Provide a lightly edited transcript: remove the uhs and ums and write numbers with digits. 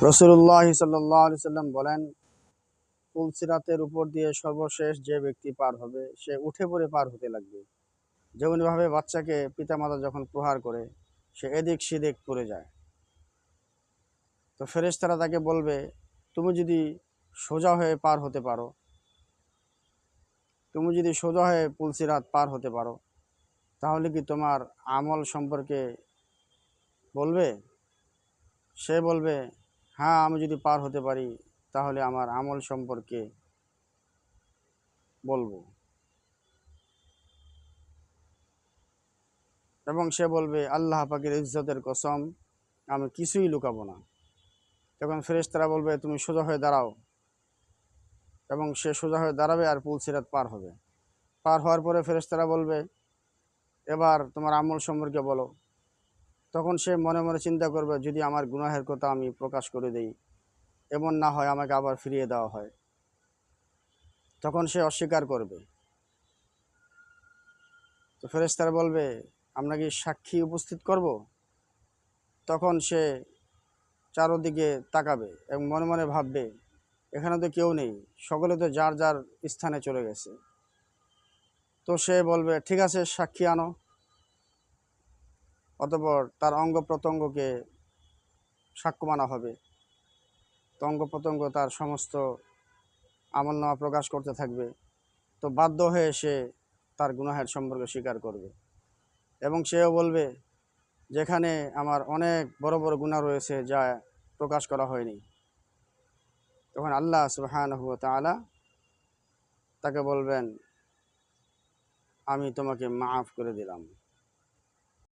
রাসূলুল্লাহ সাল্লাল্লাহু আলাইহি সাল্লাম বলেন, পুলসিরাতের উপর দিয়ে সর্বশেষ যে ব্যক্তি পার হবে সে উঠে পড়ে পার হতে লাগবে। যেমনভাবে বাচ্চাকে পিতামাতা যখন প্রহার করে সে এদিক সেদিক পড়ে যায়, তো ফেরেশতারা তাকে বলবে, তুমি যদি সোজা হয়ে পার হতে পারো, তুমি যদি সোজা হয়ে পুলসিরাত পার হতে পারো, তাহলে কি তোমার আমল সম্পর্কে বলবে? সে বলবে, হ্যাঁ, আমি যদি পার হতে পারি তাহলে আমার আমল সম্পর্কে বলবো। এবং সে বলবে, আল্লাহ পাকের ইজ্জতের কসম, আমি কিছুই লুকাবো না। তখন ফেরেশতারা বলবে, তুমি সোজা হয়ে দাঁড়াও। এবং সে সোজা হয়ে দাঁড়াবে আর পুলসিরাত পার হবে। পার হওয়ার পরে ফেরেশতারা বলবে, এবার তোমার আমল সম্পর্কে বলো। তখন সে মনে মনে চিন্তা করবে, যদি আমার গুনাহের কথা আমি প্রকাশ করে দেই, এমন না হয় আমাকে আবার ফিরিয়ে দেওয়া হয়। তখন সে অস্বীকার করবে। তো ফেরেশতারা বলবে, আমরা কি সাক্ষী উপস্থিত করব? তখন সে চারদিকে তাকাবে এবং মনে মনে ভাববে, এখানে তো কেউ নেই, সকলে তো যার যার স্থানে চলে গেছে। তো সে বলবে, ঠিক আছে, সাক্ষী আনো। অতঃপর তার অঙ্গ প্রত্যঙ্গকে সাক্ষ্য মানা হবে। তো অঙ্গ প্রত্যঙ্গ তার সমস্ত আমলনামা প্রকাশ করতে থাকবে। তো বাধ্য হয়ে সে তার গুনাহের সম্পর্কে স্বীকার করবে এবং সেও বলবে, যেখানে আমার অনেক বড় বড় গুনাহ রয়েছে যা প্রকাশ করা হয়নি। তখন আল্লাহ সুবহানাহু ওয়া তাআলা তাকে বলবেন, আমি তোমাকে মাফ করে দিলাম।